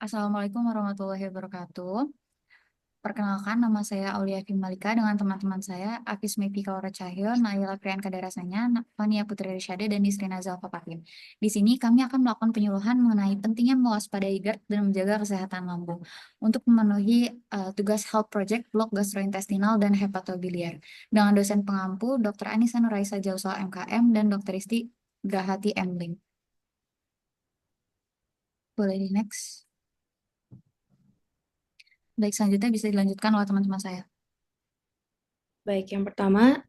Assalamualaikum warahmatullahi wabarakatuh. Perkenalkan, nama saya Aulia Malika dengan teman-teman saya, Afis Mepi Kaura Cahyo, Naila Priyanka Darasanya, Fania Putri Rishade, dan Nisrina Zalfa Patin. Di sini kami akan melakukan penyuluhan mengenai pentingnya mewaspadai GERD dan menjaga kesehatan lambung untuk memenuhi tugas Health Project Blok Gastrointestinal dan Hepatobiliar dengan dosen pengampu Dr. Anissa Nuraisa Jausal MKM dan Dr. Isti Grahati Emling. Boleh di next. Baik, selanjutnya bisa dilanjutkan oleh teman-teman saya. Baik, yang pertama,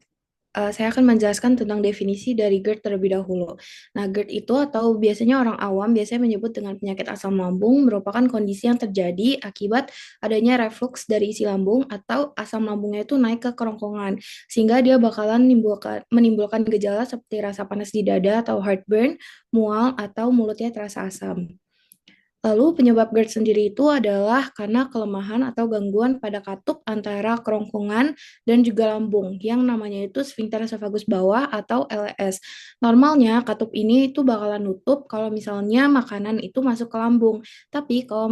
saya akan menjelaskan tentang definisi dari GERD terlebih dahulu. Nah, GERD itu atau biasanya orang awam biasanya menyebut dengan penyakit asam lambung merupakan kondisi yang terjadi akibat adanya refluks dari isi lambung atau asam lambungnya itu naik ke kerongkongan, sehingga dia bakalan menimbulkan gejala seperti rasa panas di dada atau heartburn, mual, atau mulutnya terasa asam. Lalu penyebab GERD sendiri itu adalah karena kelemahan atau gangguan pada katup antara kerongkongan dan juga lambung yang namanya itu sphincter esophagus bawah atau LES. Normalnya katup ini itu bakalan nutup kalau misalnya makanan itu masuk ke lambung. Tapi kalau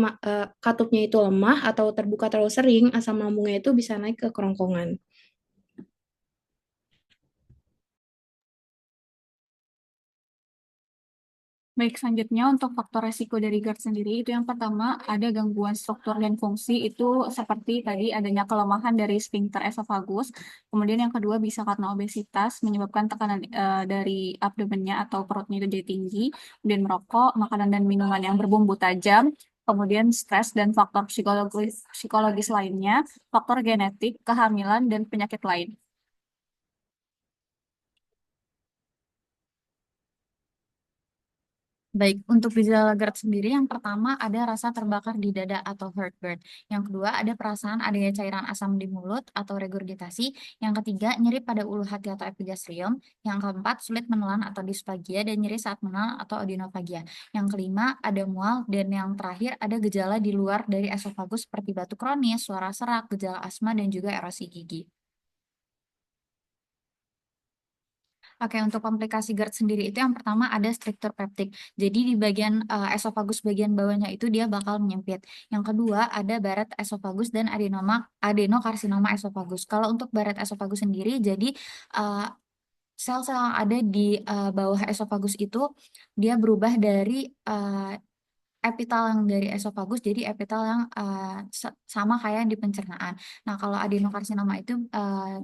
katupnya itu lemah atau terbuka terlalu sering, asam lambungnya itu bisa naik ke kerongkongan. Baik, selanjutnya untuk faktor resiko dari GERD sendiri, itu yang pertama ada gangguan struktur dan fungsi, itu seperti tadi adanya kelemahan dari sphincter esophagus. Kemudian yang kedua bisa karena obesitas, menyebabkan tekanan dari abdomennya atau perutnya itu jadi tinggi, kemudian merokok, makanan dan minuman yang berbumbu tajam, kemudian stres dan faktor psikologis lainnya, faktor genetik, kehamilan, dan penyakit lain. Baik, untuk gejala GERD sendiri, yang pertama ada rasa terbakar di dada atau heartburn. Yang kedua ada perasaan adanya cairan asam di mulut atau regurgitasi. Yang ketiga nyeri pada ulu hati atau epigastrium. Yang keempat sulit menelan atau disfagia dan nyeri saat menelan atau odinofagia. Yang kelima ada mual dan yang terakhir ada gejala di luar dari esofagus seperti batuk kronis, suara serak, gejala asma dan juga erosi gigi. Oke, untuk komplikasi GERD sendiri itu yang pertama ada struktur peptik. Jadi di bagian esofagus bagian bawahnya itu dia bakal menyempit. Yang kedua ada baret esofagus dan adenokarsinoma esofagus. Kalau untuk baret esofagus sendiri, jadi eh, sel-sel yang ada di bawah esofagus itu dia berubah dari epitel yang dari esofagus jadi epitel yang sama kayak di pencernaan. Nah, kalau adenokarsinoma itu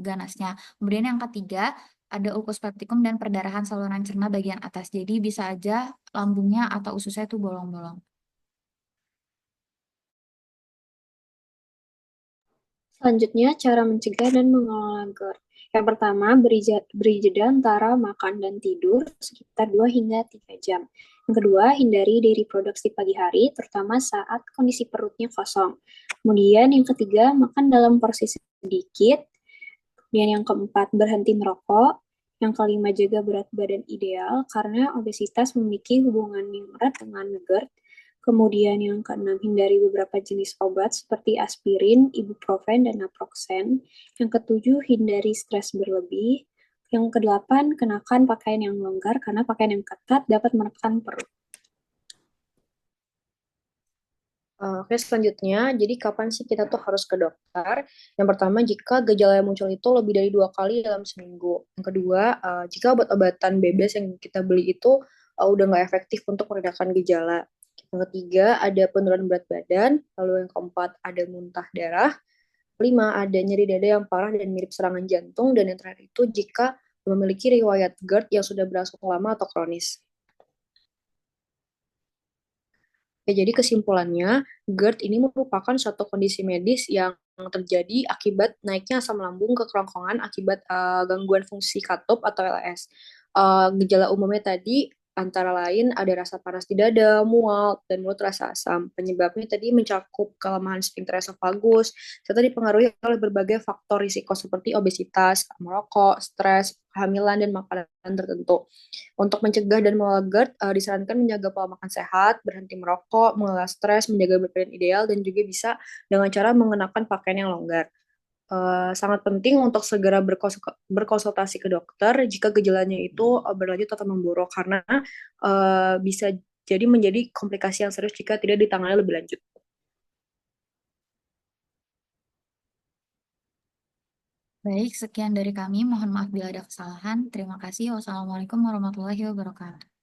ganasnya. Kemudian yang ketiga ada ulkus peptikum dan perdarahan saluran cerna bagian atas. Jadi bisa aja lambungnya atau ususnya itu bolong-bolong. Selanjutnya, cara mencegah dan mengelola GERD. Yang pertama, beri jeda antara makan dan tidur sekitar 2 hingga 3 jam. Yang kedua, hindari dairy products di pagi hari, terutama saat kondisi perutnya kosong. Kemudian yang ketiga, makan dalam porsi sedikit. Dan yang keempat, berhenti merokok. Yang kelima, jaga berat badan ideal, karena obesitas memiliki hubungan yang erat dengan GERD. Kemudian yang keenam, hindari beberapa jenis obat seperti aspirin, ibuprofen, dan naproxen. Yang ketujuh, hindari stres berlebih. Yang kedelapan, kenakan pakaian yang longgar karena pakaian yang ketat dapat menekan perut. Oke, selanjutnya, jadi kapan sih kita tuh harus ke dokter? Yang pertama, jika gejala yang muncul itu lebih dari 2 kali dalam seminggu. Yang kedua, jika obat-obatan bebas yang kita beli itu udah nggak efektif untuk meredakan gejala. Yang ketiga, ada penurunan berat badan. Lalu yang keempat, ada muntah darah. Kelima, ada nyeri dada yang parah dan mirip serangan jantung. Dan yang terakhir itu jika memiliki riwayat GERD yang sudah berlangsung lama atau kronis. Ya, jadi kesimpulannya, GERD ini merupakan suatu kondisi medis yang terjadi akibat naiknya asam lambung ke kerongkongan akibat gangguan fungsi katup atau LS. Gejala umumnya tadi antara lain ada rasa panas di dada, mual, dan mulut rasa asam. Penyebabnya tadi mencakup kelemahan sphincter esophagus, serta dipengaruhi oleh berbagai faktor risiko seperti obesitas, merokok, stres, kehamilan, dan makanan tertentu. Untuk mencegah dan mengelola GERD, disarankan menjaga pola makan sehat, berhenti merokok, mengelola stres, menjaga berat badan ideal, dan juga bisa dengan cara mengenakan pakaian yang longgar. Sangat penting untuk segera berkonsultasi ke dokter jika gejalanya itu berlanjut atau memburuk, karena bisa jadi menjadi komplikasi yang serius jika tidak ditangani lebih lanjut. Baik, sekian dari kami. Mohon maaf bila ada kesalahan. Terima kasih. Wassalamualaikum warahmatullahi wabarakatuh.